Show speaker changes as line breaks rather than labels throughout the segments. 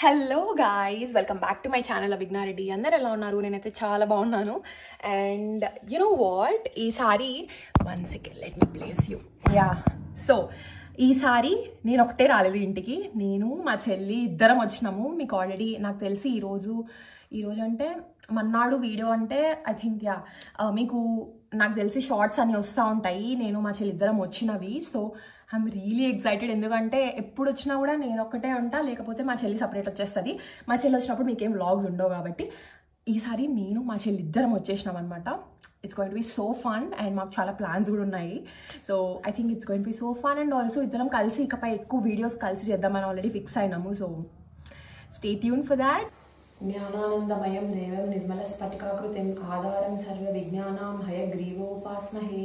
Hello guys, welcome back to my channel అభిజ్ఞా రెడ్డి. అందరు ఎలా ఉన్నారు? నేనైతే చాలా బాగున్నాను. అండ్ యు నో వాట్, ఈసారి 1 second let me place you. So ఈసారి నేను ఒకటే రాలేదు ఇంటికి. నేను మా చెల్లి ఇద్దరం వచ్చినాము. మీకు ఆల్రెడీ నాకు తెలిసి ఈరోజు అంటే మన్నాడు వీడియో అంటే ఐ థింక్ మీకు నాకు తెలిసి షార్ట్స్ అన్నీ వస్తూ ఉంటాయి. నేను మా చెల్లి ఇద్దరం వచ్చినవి. So I'm really excited. ఎందుకంటే ఎప్పుడు వచ్చినా కూడా నేను ఒక్కటే ఉంటా, లేకపోతే మా చెల్లి సపరేట్ వచ్చేస్తుంది. మా చెల్లి వచ్చినప్పుడు మీకేం వ్లాగ్స్ ఉండవు కాబట్టి ఈసారి నేను మా చెల్లి ఇద్దరం వచ్చేసినాం అనమాట. It's going to be so fun and మాకు చాలా ప్లాన్స్ కూడా ఉన్నాయి. So I think it's going to be so fun. And also ఇద్దరం కలిసి ఇకపై ఎక్కువ వీడియోస్ కలిసి చేద్దామని ఆల్రెడీ ఫిక్స్ అయినాము. So stay tuned for that. జ్ఞానానందమయం దేవం నిర్మల స్ఫటికాకృతిం ఆధారం సర్వ విజ్ఞానాం హయగ్రీవోపాస్మహే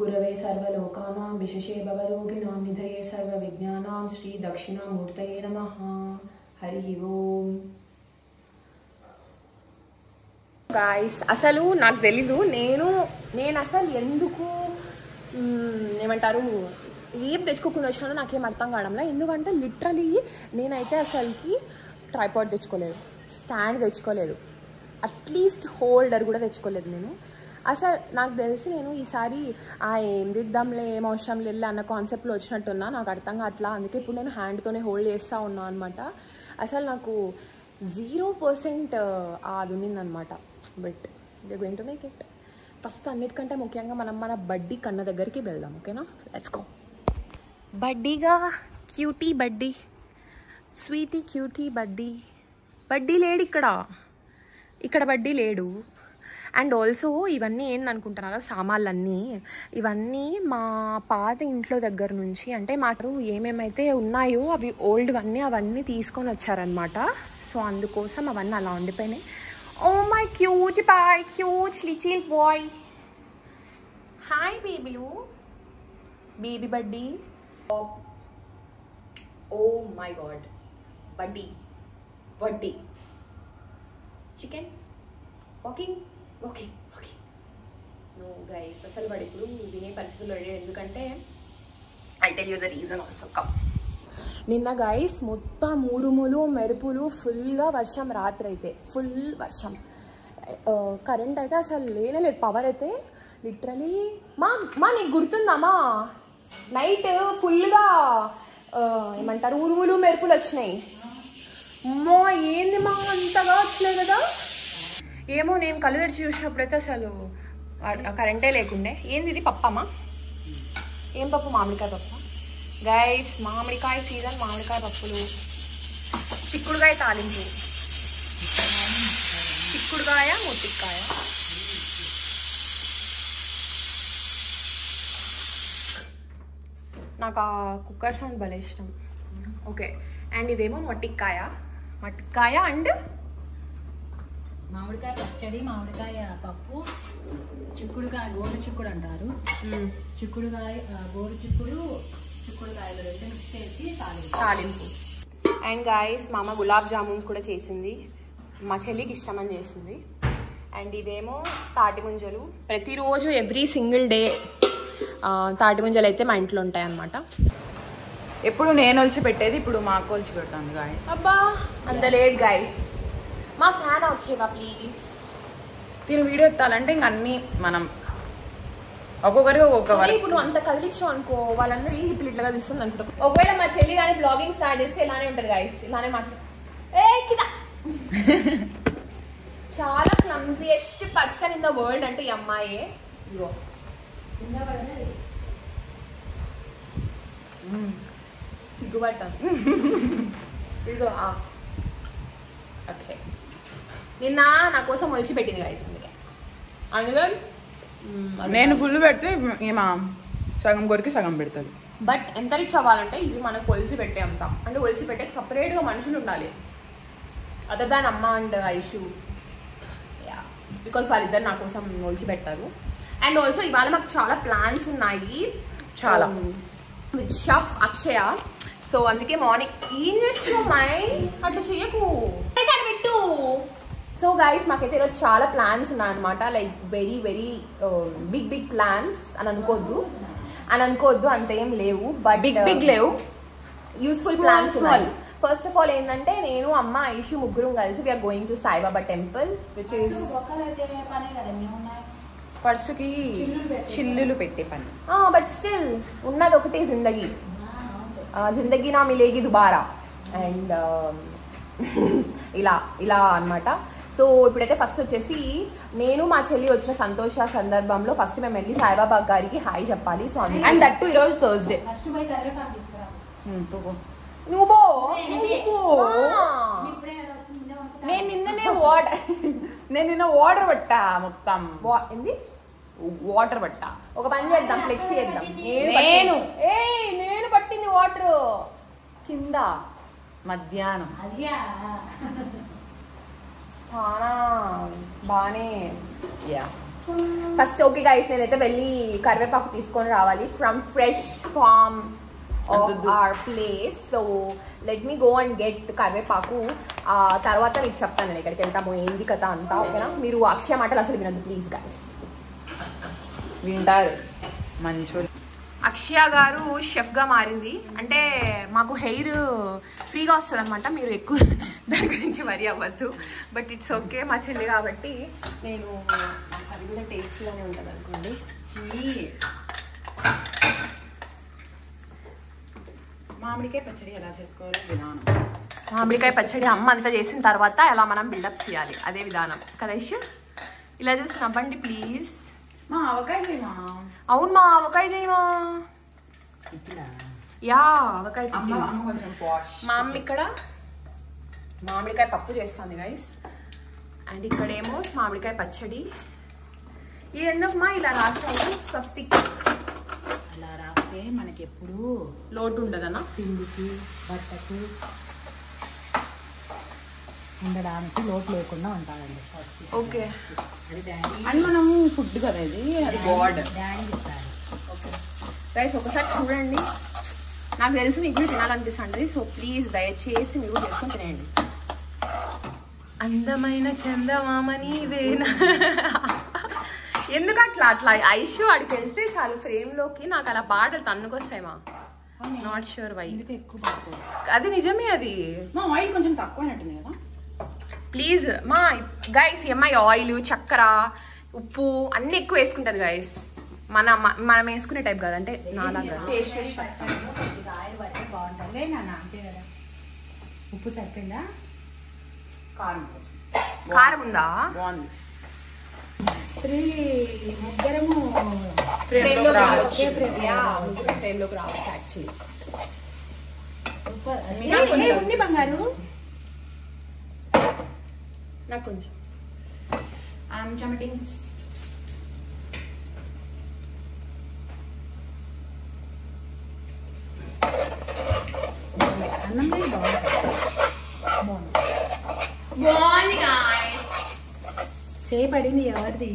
గురవే సర్వలోకానాం విశేషే భవరోగిణాం నిధయే సర్వ విజ్ఞానాం శ్రీ దక్షిణామూర్తయే నమః. హరి ఓం. గాయ్స్, అసలు నాకు తెలీదు నేను అసలు ఎందుకు ఏమంటారు ఏం తెచ్చుకోకుండా వచ్చినానో నాకేం అర్థం కావడంలా. ఎందుకంటే లిటరలీ నేనైతే అసలుకి ట్రైపాడ్ తెచ్చుకోలేదు, స్టాండ్ తెచ్చుకోలేదు, అట్లీస్ట్ హోల్డర్ కూడా తెచ్చుకోలేదు. నేను అసలు నాకు తెలిసి నేను ఈసారి ఏం దిద్దాంలే, ఏం అవసరం లేదు అన్న కాన్సెప్ట్లో వచ్చినట్టున్నా. నాకు అర్థం కావట్లా. అందుకే ఇప్పుడు నేను హ్యాండ్తోనే హోల్డ్ చేస్తూ ఉన్నా అనమాట. అసలు నాకు 0% అది ఉన్నిందనమాట. But we are going to make it. First అన్నిటికంటే ముఖ్యంగా మనం మన బడ్డీ కన్న దగ్గరికి వెళ్దాం. ఓకేనా? Let's go. బడ్డీగా cutie buddy, sweetie cutie buddy లేడు ఇక్కడ బడ్డీ లేడు. అండ్ ఆల్సో ఇవన్నీ ఏందనుకుంటున్నారా, సామాన్లన్నీ ఇవన్నీ మా పాత ఇంట్లో దగ్గర నుంచి, అంటే మాకు ఏమేమైతే ఉన్నాయో అవి ఓల్డ్వన్నీ అవన్నీ తీసుకొని వచ్చారనమాట. సో అందుకోసం అవన్నీ అలా ఉండిపోయినాయి. Oh my cute boy, cute little boy. Hi బేబీలు, baby buddy. Oh my god, buddy chicken walking. Okay no guys, అసలు వాడు ఇప్పుడు వినే పరిస్థితుల్లో లేడు. ఎందుకంటే I tell you the reason also. Come. నిన్న గైస్ మొత్తం ఉరుములు మెరుపులు, ఫుల్గా వర్షం. రాత్రి అయితే ఫుల్ వర్షం. కరెంట్ అయితే అసలు లేదు. పవర్ అయితే లిటరలీ మా నీకు గుర్తుందమ్మా, నైట్ ఫుల్గా ఏమంటారు ఉరుములు మెరుపులు వచ్చినాయి. అమ్మో ఏంది మా అంతగా వచ్చినాయి కదా. ఏమో నేను కళ్ళు తెరిచి చూసినప్పుడైతే అసలు కరెంటే లేకుండే. ఏంది ఇది, పప్పమ్మా? ఏం పప్పు? మామిడికాయ పప్పు గైస్. మామిడికాయ సీజన్, మామిడికాయ పప్పులు. చిక్కుడుకాయ తాలింపు, చిక్కుడుకాయ మొట్టికాయ. నాకు ఆ కుక్కర్ సౌండ్ భలే ఇష్టం. ఓకే, అండ్ ఇదేమో మొట్టికాయ అండ్
మామిడికాయ పచ్చడి, మామిడికాయ పప్పు, చిక్కుడుకాయ గోరు చిక్కుడు అంటారు. చిక్కుడుకాయ గోరు చిక్కుడుకాయలు రెండు మిక్స్ చేసి
తాలింపు. అండ్ గాయస్ మా అమ్మ గులాబ్ జామున్స్ కూడా చేసింది, మా చెల్లికి ఇష్టమని చేసింది. అండ్ ఇవేమో తాటి ముంజలు. ప్రతిరోజు ఎవ్రీ సింగిల్ డే తాటి ముంజలు అయితే మా ఇంట్లో ఉంటాయి అన్నమాట.
ఎప్పుడు నేను ఒలిచి పెట్టేది, ఇప్పుడు మా అక్క ఒలిచి పెడతాను గాయస్.
అబ్బా అంత లేదు గాయస్. మా ఫ్యాన్ ఆఫ్ చేయవా ప్లీజ్.
దీని వీడియో ఎత్తాలంటే ఇంక అన్నీ మనం ఒక్కొక్కరికి ఒక్కొక్క.
ఇప్పుడు అంత కదిలించాం అనుకో, వాళ్ళందరూ ఏం ఇప్పుడు ఇట్లా కదిలిస్తుంది అనుకుంటారు. ఒకవేళ మా చెల్లి కానీ బ్లాగింగ్ స్టార్ట్ చేస్తే ఇలానే ఉంటుంది గాయస్, ఇలానే మాట్లాడు. చాలా క్లమ్సియెస్ట్ పర్సన్ ఇన్ ద వరల్డ్ అంటే ఈ అమ్మాయే. ఇగో సిగ్గుపడ్డాను. ఇదిగో ఓకే, నిన్న నా కోసం ఒలిచి పెట్టింది గాయస్. అందుకే
నేను ఫుల్ పెడితే ఏమా సగం కొరికి సగం పెడుతుంది.
బట్ ఎంత రిచ్ అవ్వాలంటే ఇవి మనకు ఒలిచి పెట్టే అంత, అంటే ఒలిచి పెట్టే సపరేట్గా మనుషులు ఉండాలి, అదర్ దాన్ అమ్మ అండ్ ఐషు. బికాస్ వాళ్ళిద్దరు నా కోసం ఒలిచి పెట్టారు. అండ్ ఆల్సో ఇవాళ మాకు చాలా ప్లాన్స్ ఉన్నాయి,
చాలా
విత్ షెఫ్ అక్షయ. సో అందుకే మార్నింగ్ ఏం చేస్తున్నావు మై అట్లా చెయ్యకు, పెట్టు. సో గైస్ మాకైతే ఈరోజు చాలా ప్లాన్స్ ఉన్నాయన్నమాట. లైక్ వెరీ బిగ్ ప్లాన్స్ అని అనుకోవద్దు. అని అనుకోవద్దు, అంతేం లేవు. బట్
బిగ్ లేవు,
యూస్ఫుల్ ప్లాన్స్ ఉన్నాయి. ఫస్ట్ ఆఫ్ ఆల్ ఏంటంటే నేను అమ్మ ఐషు ముగ్గురం కలిసి we're going to Saibaba temple which is
పర్సుకి చిల్లులు పెట్టే పని.
బట్ స్టిల్ ఉన్నది ఒకటే జిందగీ, జిందగీ నా మిలేగి దుబారా అండ్ ఇలా అన్నమాట. సో ఇప్పుడైతే ఫస్ట్ వచ్చేసి నేను మా చెల్లి వచ్చిన సంతోష సందర్భంలో ఫస్ట్ మేము వెళ్ళి సాయిబాబా గారికి హాయ్ చెప్పాలి. సో
అండ్ దట్ టు ఈరోజు థర్స్డే.
నువ్వు
నేను నిన్న వాటర్ పట్టా మొత్తం.
ఏంది
వాటర్ పట్టా.
ఒక పని చేద్దాం, ఫ్లెక్సీ చేద్దాం. నేను పట్టింది వాటర్
కింద మధ్యాహ్నం
చాలా బాగానే. ఫస్ట్ ఓకే గైస్, నేనైతే వెళ్ళి కరివేపాకు తీసుకొని రావాలి from fresh farm of our place. So let me go and get కరివేపాకు. తర్వాత మీకు చెప్తాను నేను ఎక్కడికి వెళ్తాము ఏంది కథ అంతా. ఓకేనా? మీరు అక్షయ మాటలు అసలు వినద్దు ప్లీజ్ గైస్.
వింటారు మంచోళ్ళు.
అక్షయ గారు షెఫ్గా మారింది అంటే మాకు హెయిర్ ఫ్రీగా వస్తుంది అనమాట. మీరు ఎక్కువ దాని గురించి వరి అవ్వద్దు. బట్ ఇట్స్ ఓకే, మా చెల్లి కాబట్టి నేను అది కూడా టేస్టీగానే ఉంటుంది అనుకోండి.
మామిడికాయ పచ్చడి ఎలా చేసుకోవాలో విధానం.
మామిడికాయ పచ్చడి అమ్మ అంతా చేసిన తర్వాత ఎలా మనం బిల్డప్ చేయాలి అదే విధానం కదా ఇష్యూ. ఇలా చూసి నవ్వండి ప్లీజ్.
మా ఆవకాయ చేయమా?
అవును మా ఆవకాయ చేయమా? యా ఆవకాయ
కొంచెం పాష్.
మా అమ్మ ఇక్కడ మామిడికాయ పప్పు చేస్తుంది గైస్. అండ్ ఇక్కడేమో మామిడికాయ పచ్చడి. ఇది ఎందుకు ఇలా రాస్తాను స్వస్తిక్.
అలా రాస్తే మనకి ఎప్పుడు
లోటు ఉండదన్నా
తిండికి బట్టకు ఉండడానికి లోటు లేకుండా ఉంటారండి.
ఓకే
అది డాడీ
అండ్ మనం ఫుడ్ కదా ఇది, అది గాడ్.
డాడీ చెప్తారు.
ఓకే గైస్ ఒకసారి చూడండి. నాకు తెలుసు మీకు కూడా తినాలనిపిస్తుంది. సో ప్లీజ్ దయచేసి మీరు కూడా చేసుకొని తినేయండి. అందమైన చందమామ నీవేనా. ఎందుకు అట్లా ఐషు అడికి వెళ్తే చాలు ఫ్రేమ్లోకి నాకు అలా పాటలు తన్నుకొస్తాయమా. Not sure why.
ఎక్కువ
అది నిజమే. అది
మా ఆయిల్ కొంచెం తక్కువ అయినట్టుంది కదా.
ప్లీజ్ మా గైస్ అమ్మాయి ఆయిల్ చక్కెర ఉప్పు అన్నీ ఎక్కువ వేసుకుంటుంది గైస్. మనం వేసుకునే టైప్ కాదు అంటే నాలాగా.
ఆయిల్ పడితే బాగుంటుంది నాన్న, అంతే కదా. ఉప్పు సరిపోయిందా?
కారం ఉందా?
బాగుంది.
ముగ్గురము
ఫ్రేమ్లోకి రావచ్చు యాక్చువల్లీ.
ఉంది బంగారు.
నాకు కొంచెం
చెమటింగ్.
అన్నం
బాగుంది గాయ్స్.
చేయబడింది ఎవరిది?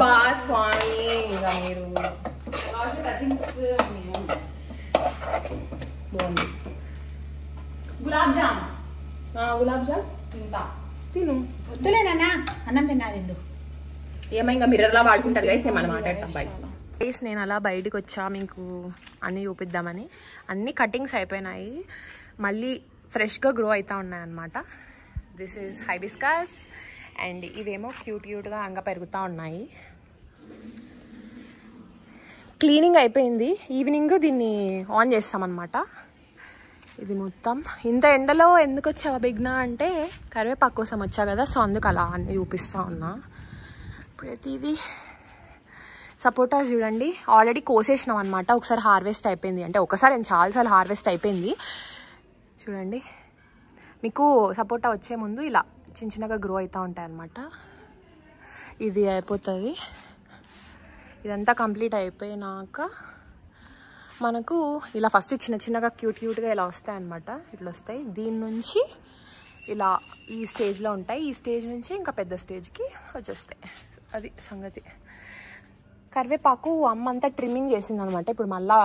బా స్వామి ఇంకా మీరు బాగుంది. గులాబ్ జామ్ తింటా తిను.
వద్దులేనా అన్నం తిన్నది ఎందుకు?
ఏమో ఇంకా మిర్రర్లా వాడుకుంటుంది గైస్. నేను మనం మాట్లాడతాం బయట గైస్. నేను అలా బయటకు వచ్చా మీకు అన్నీ చూపిద్దామని. అన్ని కటింగ్స్ అయిపోయినాయి, మళ్ళీ ఫ్రెష్గా గ్రో అవుతూ ఉన్నాయన్నమాట. దిస్ ఈజ్ హైబిస్కస్ అండ్ ఇవేమో క్యూట్గా అంగా పెరుగుతూ ఉన్నాయి. క్లీనింగ్ అయిపోయింది. ఈవినింగ్ దీన్ని ఆన్ చేస్తామన్నమాట. ఇది మొత్తం ఇంత ఎండలో ఎందుకు వచ్చావా బిగ్నా అంటే కరివేపాకు కోసం వచ్చా కదా. సో అందుకు అలా అన్నీ చూపిస్తూ ఉన్నా. ప్రతిదీ సపోటా చూడండి ఆల్రెడీ కోసేసినాం అనమాట. ఒకసారి హార్వెస్ట్ అయిపోయింది, అంటే ఒకసారి చాలాసార్లు హార్వెస్ట్ అయిపోయింది. చూడండి మీకు సపోటా వచ్చే ముందు ఇలా చిన్న చిన్నగా గ్రో అవుతూ ఉంటాయి అన్నమాట. ఇది అయిపోతుంది. ఇదంతా కంప్లీట్ అయిపోయినాక మనకు ఇలా ఫస్ట్ చిన్న చిన్నగా క్యూట్గా ఇలా వస్తాయి అన్నమాట. ఇట్లా వస్తాయి. దీని నుంచి ఇలా ఈ స్టేజ్లో ఉంటాయి. ఈ స్టేజ్ నుంచి ఇంకా పెద్ద స్టేజ్కి వచ్చేస్తాయి. అది సంగతి. కరివేపాకు అమ్మ అంతా ట్రిమ్మింగ్ చేసింది అనమాట. ఇప్పుడు మళ్ళా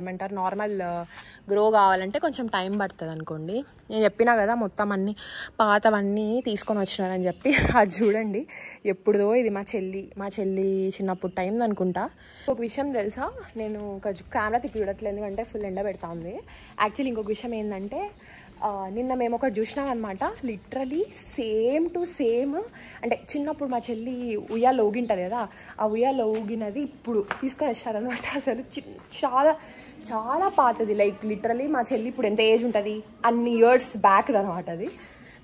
ఏమంటారు నార్మల్ గ్రో కావాలంటే కొంచెం టైం పడుతుంది అనుకోండి. నేను చెప్పినా కదా మొత్తం అన్నీ పాతవన్నీ తీసుకొని వచ్చినారని చెప్పి. అది చూడండి ఎప్పుడుదో ఇది మా చెల్లి చిన్నప్పుడు టైం అనుకుంటా. ఒక విషయం తెలుసా, నేను ఒక కెమెరా తిప్పి చూడట్లేదు ఎందుకంటే ఫుల్ ఎండ పెడతా ఉంది. యాక్చువల్లీ ఇంకొక విషయం ఏంటంటే నిన్న మేము ఒకటి చూసినాం అనమాట. లిటరలీ సేమ్ టు సేమ్, అంటే చిన్నప్పుడు మా చెల్లి ఉయ్యాలో ఊగింటుంది కదా, ఆ ఉయ్యాలో ఊగినది ఇప్పుడు తీసుకొని వచ్చారనమాట. అసలు చాలా చాలా పాతది. లైక్ లిటరలీ మా చెల్లి ఇప్పుడు ఎంత ఏజ్ ఉంటుంది అన్ని ఇయర్స్ బ్యాక్ అనమాట. అది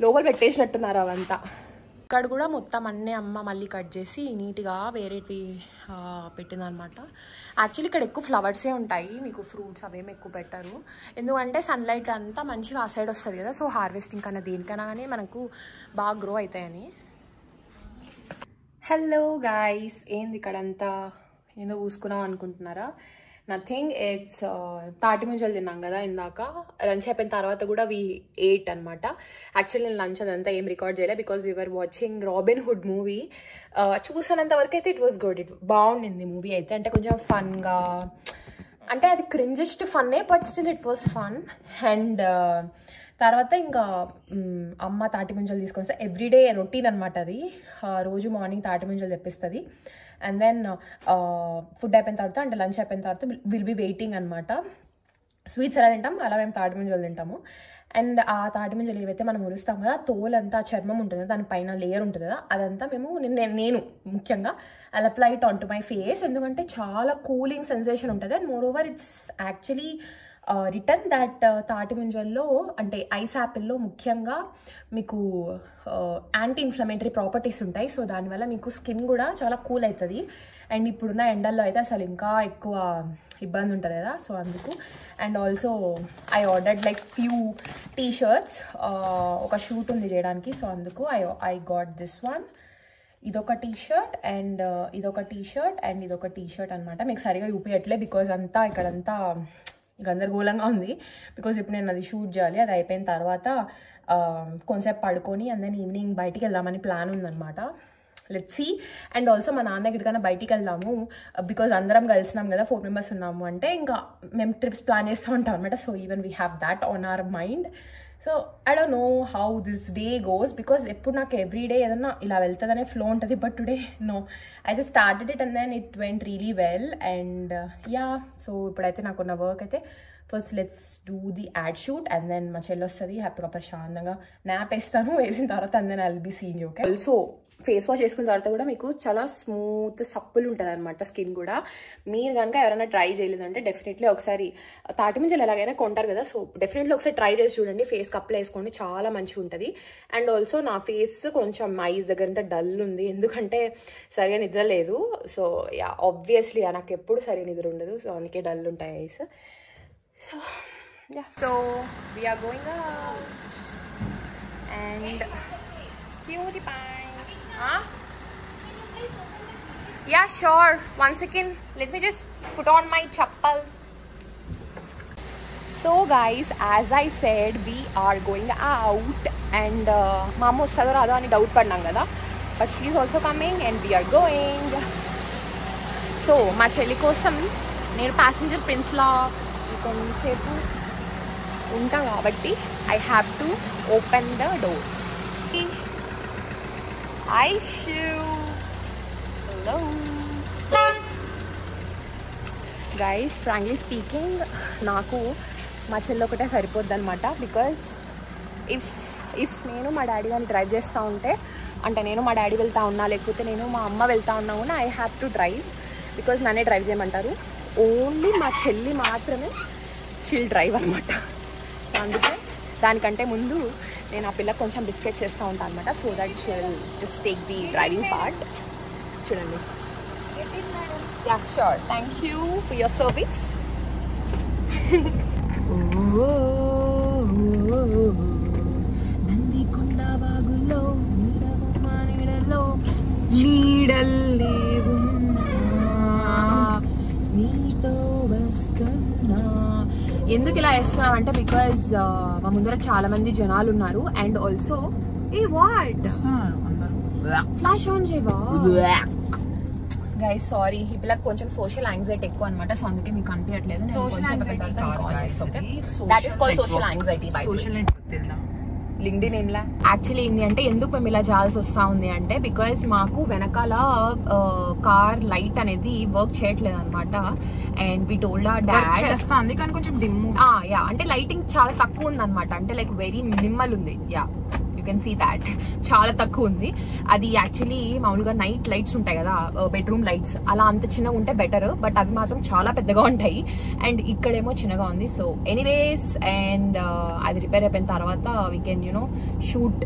లోపల పెట్టేసినట్టున్నారు అవంతా. ఇక్కడ కూడా మొత్తం అన్నీ అమ్మ మళ్ళీ కట్ చేసి నీట్గా వేరేవి పెట్టిందనమాట. యాక్చువల్లీ ఇక్కడ ఎక్కువ ఫ్లవర్సే ఉంటాయి, మీకు ఫ్రూట్స్ అవేమి ఎక్కువ పెట్టరు. ఎందుకంటే సన్లైట్ అంతా మంచిగా ఆ సైడ్ వస్తుంది కదా, సో హార్వెస్టింగ్ కన్నా దేనికైనా కానీ మనకు బాగా గ్రో అవుతాయని. హలో గాయ్స్, ఏంది ఇక్కడంతా ఏందో పూసుకున్నాం అనుకుంటున్నారా? నథింగ్, ఇట్స్ తాటి ముంజలు తిన్నాం కదా ఇందాక. లంచ్ అయిపోయిన తర్వాత కూడా వి ఎయిట్ అనమాట. యాక్చువల్లీ నేను లంచ్ అదంతా ఏం రికార్డ్ చేయలేదు because we're watching Robin Hood movie. చూసినంత వరకు అయితే ఇట్ వాస్ గుడ్, బాగుండింది మూవీ అయితే. అంటే కొంచెం ఫన్గా, అంటే అది క్రింజెస్ట్ ఫన్నే but still it was fun. And తర్వాత ఇంకా అమ్మ తాటి ముంజలు తీసుకొని వస్తే ఎవ్రీడే రొటీన్ అనమాట అది. రోజు మార్నింగ్ తాటి ముంజలు తెప్పిస్తుంది. అండ్ దెన్ ఫుడ్ అయిపోయిన తర్వాత, అంటే లంచ్ అయిపోయిన తర్వాత విల్ బీ వెయిటింగ్ అనమాట. స్వీట్స్ ఎలా తింటాం అలా మేము తాటి ముంజలు తింటాము. అండ్ ఆ తాటి ముంజలు ఏవైతే మనం ఉరుస్తాం కదా, తోలంతా చర్మం ఉంటుంది కదా, దానిపైన లేయర్ ఉంటుంది కదా, అదంతా నేను ముఖ్యంగా I apply it on to my face. ఎందుకంటే చాలా కూలింగ్ సెన్సేషన్ ఉంటుంది. And more over it's actually return that తాటి ముంజల్లో అంటే ఐస్ యాపిల్లో ముఖ్యంగా మీకు యాంటీ ఇన్ఫ్లమేటరీ ప్రాపర్టీస్ ఉంటాయి. సో దానివల్ల మీకు స్కిన్ కూడా చాలా కూల్ అవుతుంది. అండ్ ఇప్పుడున్న ఎండల్లో అయితే అసలు ఇంకా ఎక్కువ ఇబ్బంది ఉంటుంది కదా, సో అందుకు. And also I ordered like few T shirts, ఒక షూట్ ఉంది చేయడానికి, సో అందుకు ఐ గాట్ దిస్ వన్. ఇదొక టీ-షర్ట్ అండ్ ఇదొక టీ-షర్ట్ అండ్ ఇదొక టీ-షర్ట్ అనమాట. మీకు సరిగా చూపించట్లే బికాజ్ అంతా ఇక్కడంతా గందరగోళంగా ఉంది. బికాజ్ ఇప్పుడు నేను అది షూట్ చేయాలి. అది అయిపోయిన తర్వాత కొంచెంసేపు పడుకొని అండ్ దెన్ ఈవినింగ్ బయటికి వెళ్దామని ప్లాన్ ఉందన్నమాట. Let's see. అండ్ ఆల్సో మా నాన్న ఎక్కడికైనా బయటికి వెళ్దాము బికాజ్ అందరం కలిసినాం కదా, 4 members ఉన్నాము అంటే ఇంకా మేము ట్రిప్స్ ప్లాన్ చేస్తూ ఉంటాం అనమాట. So even we have that on our mind. So I don't know how this day goes because ఎప్పుడు నాకు ఎవ్రీ డే ఏదన్నా ఇలా వెళ్తుందనే ఫ్లో ఉంటుంది. But today no, I just started it and then it went really well. And yeah, so ఇప్పుడైతే నాకున్న work అయితే first let's do the ad shoot and then మా చెల్లి వస్తుంది, హ్యాపీగా ప్రశాంతంగా నాప్ వేస్తాను. వేసిన తర్వాత and then I will be seeing you. Okay, also face wash చేసుకున్న తర్వాత కూడా మీకు చాలా స్మూత్ సప్పులు ఉంటుంది అనమాట స్కిన్ కూడా. మీరు కనుక ఎవరైనా ట్రై చేయలేదంటే డెఫినెట్లీ ఒకసారి తాటి ముంజలు ఎలాగైనా కొంటారు కదా, సో డెఫినెట్లీ ఒకసారి ట్రై చేసి చూడండి. ఫేస్ కప్పులు వేసుకోండి, చాలా మంచిగా ఉంటుంది. అండ్ ఆల్సో నా ఫేస్ కొంచెం ఐస్ దగ్గర అంతా డల్ ఉంది ఎందుకంటే సరిగా నిద్ర లేదు. సో యా, ఆబ్వియస్లీ నాకు ఎప్పుడు సరిగా నిద్ర ఉండదు, సో అందుకే డల్ ఉంటాయి eyes. So yeah, so we're going out and PewDiePie. Yeah, sure. 1 second. Let me just put on my chappal. So guys, as I said, we are going out and mama vastado rado ani doubt padnam kada, but she is also coming and we are going. So ma chelli kosam nenu passenger prince la konsepu unta kabatti I have to open the doors. Hi Shu. Hello. Guys, frankly speaking, నాకు మా చెల్లి ఒకటే సరిపోద్ది అనమాట. Because if నేను మా daddy కానీ drive చేస్తూ ఉంటే, అంటే నేను మా డాడీ వెళ్తా ఉన్నా లేకపోతే నేను మా అమ్మ వెళ్తా ఉన్నా కూడా I have to drive because నన్నే డ్రైవ్ చేయమంటారు. ఓన్లీ మా చెల్లి మాత్రమే షీల్ డ్రైవ్ అనమాట. సో అందుకే దానికంటే ముందు నేను ఆ పిల్లకి కొంచెం బిస్కెట్స్ చేస్తూ ఉంటాను అనమాట. So that she'll just take the driving part. చూడండి. Yeah sure, thank you for your service. Nandikonda బాగులో నీడలో నీడల్లే నీతో వస్తున్నా. ఎందుకు ఇలా వేస్తున్నాం అంటే బికాజ్ మా ముందర చాలా మంది జనాలు ఉన్నారు. And also a what flash on చేయవా, గైస్ సారీ ఈ పిల్లకి కొంచెం సోషల్ యాంగ్జైటీ ఎక్కువ అనమాట, సో అందుకే మీకు కనిపించట్లేదు. That is called social anxiety. LinkedIn ఏంలా యాక్చువల్లీ ఏంటి అంటే ఎందుకు మేము ఇలా చేయాల్సి వస్తా ఉంది అంటే బికాస్ మాకు వెనకాల కార్ లైట్ అనేది వర్క్ చేయట్లేదు అనమాట. And we told our dad
చేస్తుంది కానీ కొంచెం డిమ్
యా అంటే లైటింగ్ చాలా తక్కువ ఉంది అనమాట, అంటే లైక్ వెరీ మినిమల్ ఉంది. Yeah you can see that చాలా తక్కువ ఉంది. అది యాక్చువల్లీ మామూలుగా నైట్ లైట్స్ ఉంటాయి కదా బెడ్రూమ్ లైట్స్, అలా అంత చిన్నగా ఉంటే బెటర్, బట్ అవి మాత్రం చాలా పెద్దగా ఉంటాయి అండ్ ఇక్కడేమో చిన్నగా ఉంది. సో ఎనీవేస్ అండ్ అది రిపేర్ అయిపోయిన తర్వాత we can you know shoot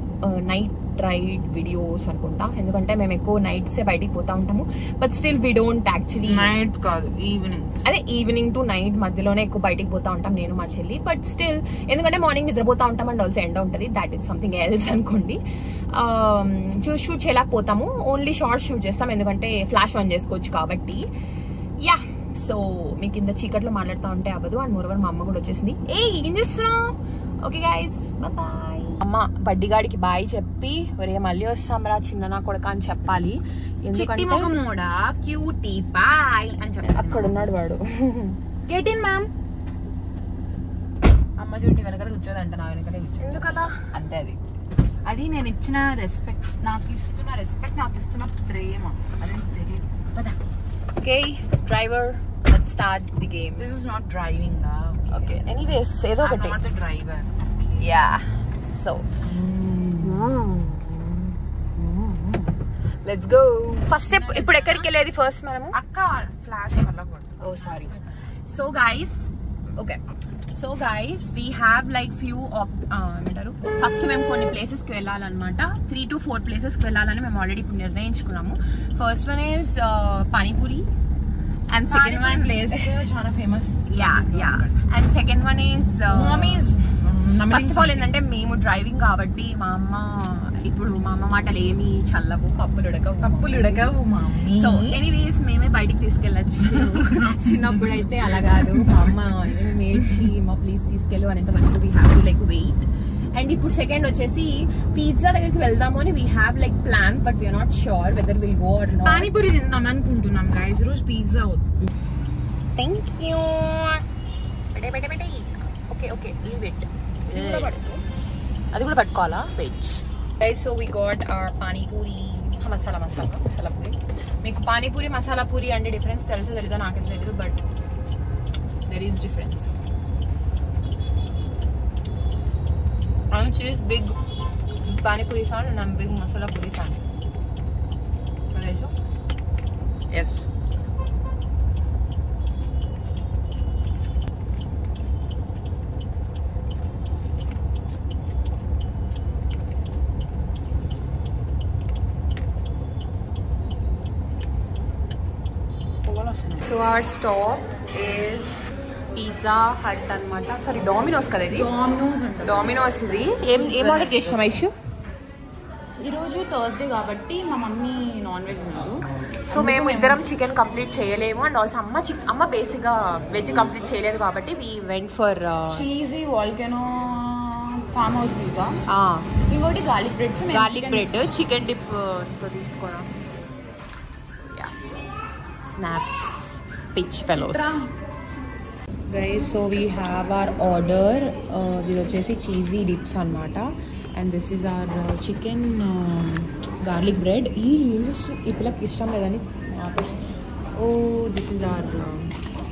night ride videos అనుకుంటా, ఎందుకంటే మేము ఎక్కువ నైట్సే బయటికి పోతా ఉంటాము. But still we don't actually
night కాదు ఈవినింగ్,
అదే ఈవినింగ్ టు నైట్ మధ్యలోనే ఎక్కువ బయటికి పోతా ఉంటాం నేను మా చెల్లి. బట్ స్టిల్ ఎందుకంటే మార్నింగ్ నిద్రపోతా ఉంటాం అండ్ ఆల్సో ఎండ ఉంటుంది, దాట్ ఈస్ సంథింగ్ ఎల్స్ అనుకోండి. షూట్ చేయలేకపోతాము, ఓన్లీ షార్ట్ షూట్ చేస్తాం ఎందుకంటే ఫ్లాష్ ఆన్ చేసుకోవచ్చు కాబట్టి. యా సో మీకు ఇంత చీకట్లో మాట్లాడుతూ ఉంటే అవ్వదు. అండ్ మోరోవర్ మా అమ్మ కూడా వచ్చేసింది. ఏం చేస్తున్నావు? Okay guys bye. అమ్మ బడ్డిగాడికి బాయ్ చెప్పి ఒరే మళ్ళీ వస్తాం రా చిన్న నా కొడుక అని చెప్పాలి, ఎందుకంటే
క్యూటీ బాయ్ అని చెప్పి
అక్కడ ఉన్నాడు వాడు.
Get in ma'am. అమ్మ చూడండి వెనకాల కూర్చోదంట, నా వెనకాలే కూర్చో.
ఎందుకలా?
అంతే అది నేను ఇచ్చిన రెస్పెక్ట్, నాకు ఇస్తున్న రెస్పెక్ట్, నాకు ఇస్తున్న ప్రేమ, అదే తెలియదు.
Okay driver let's start the game.
This is not driving.
Okay anyways ఏదో ఒకటి.
Not the driver.
Yeah so let's go. First ఇప్పుడు ఎక్కడికి వెళ్ళేది ఫస్ట్ మనము?
అక్క flash
oh sorry. So guys okay so guys we have like few ఏమంటారు, first మేము కొన్ని ప్లేసెస్కి వెళ్ళాలన్నమాట. 3 to 4 ప్లేసెస్కి వెళ్ళాలని మేము ఆల్రెడీ ఇప్పుడు నిర్ణయించుకున్నాము. First one is panipuri and second one
place చాలా famous.
Yeah and second one is first of all ఏంటంటే మేము డ్రైవింగ్ కాబట్టి మా అమ్మ ఇప్పుడు మా అమ్మ మాటలు ఏమి చల్లవు, పప్పులు ఉడకవు మమ్మీ. సో ఎనీవేస్ మేమే బయటికి తీసుకెళ్ళచ్చు. చిన్నప్పుడు అయితే అలా కాదు, మా అమ్మ ఏమేమి ఏడ్చి మా ప్లీజ్ తీసుకెళ్ళు అనేంత వరకు we have to like wait. And ఇప్పుడు సెకండ్ వచ్చేసి పిజ్జా దగ్గరికి వెళ్దాము అని we have like plan, but we're not sure whether will go or not.
Panipuri తిందాం అనుకుంటున్నాం గైస్, రోజు పిజ్జా వద్దు.
Thank you. Okay okay leave it. అది కూడా పట్టుకోవాలా? Wait. So we got our panipuri masala puri. మీకు పానీపూరి మసాలా పూరి అంటే డిఫరెన్స్ తెలుసో తెలీదో నాకేం తెలీదు, but there is difference. And she is big pani puri fan and I'm big masala puri fan.
Yes.
So our stop is pizza hut అనమాట. Sorry Domino's కదా ఇది? Dominoes. ఇది ఏం ఆర్డర్ చేసాం ఐషు?
ఈరోజు థర్స్డే కాబట్టి మా మమ్మీ నాన్ వెజ్ ఉన్నారు,
సో మేము ఇద్దరం చికెన్ కంప్లీట్ చేయలేము. అండ్ ఆల్సో అమ్మ బేసిక్గా వెజ్ కంప్లీట్ చేయలేదు కాబట్టి we went for
cheesy volcano farm house pizza, ఇంకోటి గార్లిక్ బ్రెడ్
చికెన్ డిప్ తో తీసుకోవడం. Snaps pitch fellows guys. So we have our order. ఇది వచ్చేసి చీజీ డిప్స్ అనమాట. And this is our chicken garlic bread. ఈ పిల్లకి ఇష్టం లేదని ఆపేసి. Oh this is our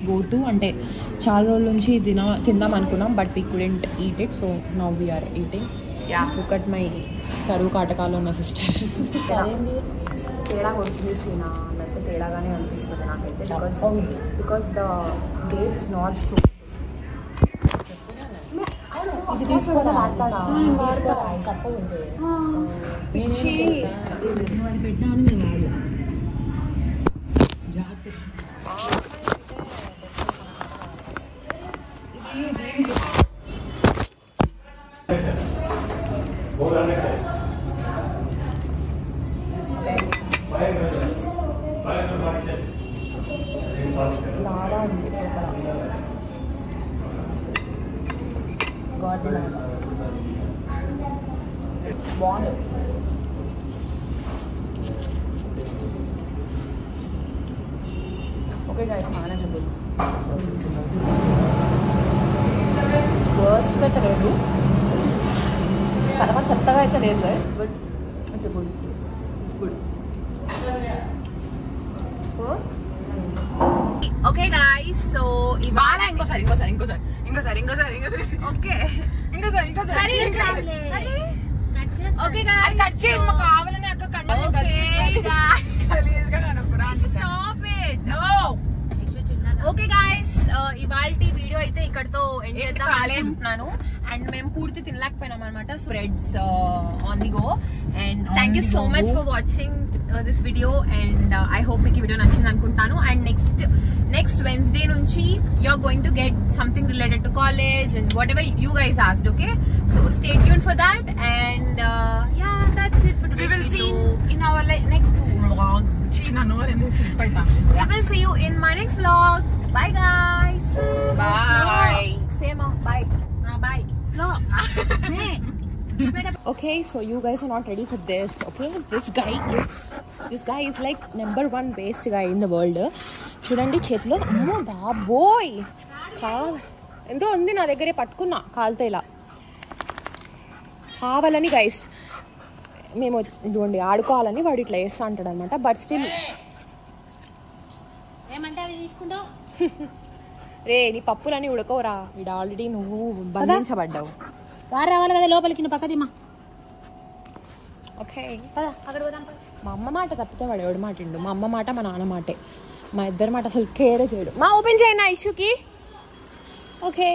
go to, అంటే చాలా రోజుల నుంచి తిందాం అనుకున్నాం but we couldn't eat it, so now we're eating. Look at my కరువు కాటకాలో ఉన్న సిస్టర్. తేడా కొడుతుంది సీనా అన్నట్టు తేడాగానే అనిపిస్తుంది నాకైతే, because the base is not so. ఇది తీసుకోవడం వాడతాడా? బాగుంది. ఓకే గాయస్ చాలా చెప్పదు వర్స్ట్ అయితే లేదు తర్వాత చెత్తగా అయితే లేదు guys but it's good it's good okay guys so ఇవాళ ఇంకోసారి ఓకే ఓకే గాయ్స్
కట్ చేయి కావాలని అక్క
స్టాప్ ఇట్ ఓకే గాయ్స్ ఇవాల్టి వీడియో అయితే ఇక్కడతో ఎండ్ చేద్దాం అనుకుంటున్నాను అండ్ మేము పూర్తి తినలేకపోయినాం అనమాట spreads on the go and thank you so much for watching this video and I hope మీకు ఈ వీడియో నచ్చింది అనుకుంటాను అండ్ నెక్స్ట్ వెన్స్డే నుంచి you're going to get something related to college and whatever you guys asked, okay? So stay tuned for that and yeah, that's it for today's
we will
video.
see in our next vlog. We
will see you in my next vlog. Bye guys.
Bye.
Same bye.
Bye. Slow.
Okay, so you guys are not ready for this, okay? This guy is like number 1 waste guy in the world. చూడండి చేతిలో అమ్మో బాబోయ్ ఎంతో ఉంది నా దగ్గరే పట్టుకున్నా కాలుతో ఇలా కావాలని గైస్ మేము ఇదిగోండి ఆడుకోవాలని వాడు ఇట్లా వేస్తా అంటాడు అనమాట బట్ స్టిల్
ఏమంటే అవి తీసుకుంటావు
రే నీ పప్పులని ఉడకోరా వీడు ఆల్రెడీ నువ్వు బంధించబడ్డావు
దారి రావాలి కదా లోపలికి నువ్వు పక్కదిమ్మా
ఓకే
పదా అక్కడ పోదాం
మా అమ్మ మాట తప్పితే వాడు ఎవడు మాట ఇండు మా అమ్మ మాట మా నాన్న మాటే మా ఇద్దరి మాట అసలు కేరే చేయడు మా ఓపెన్ చేయనా ఇష్యూకి ఓకే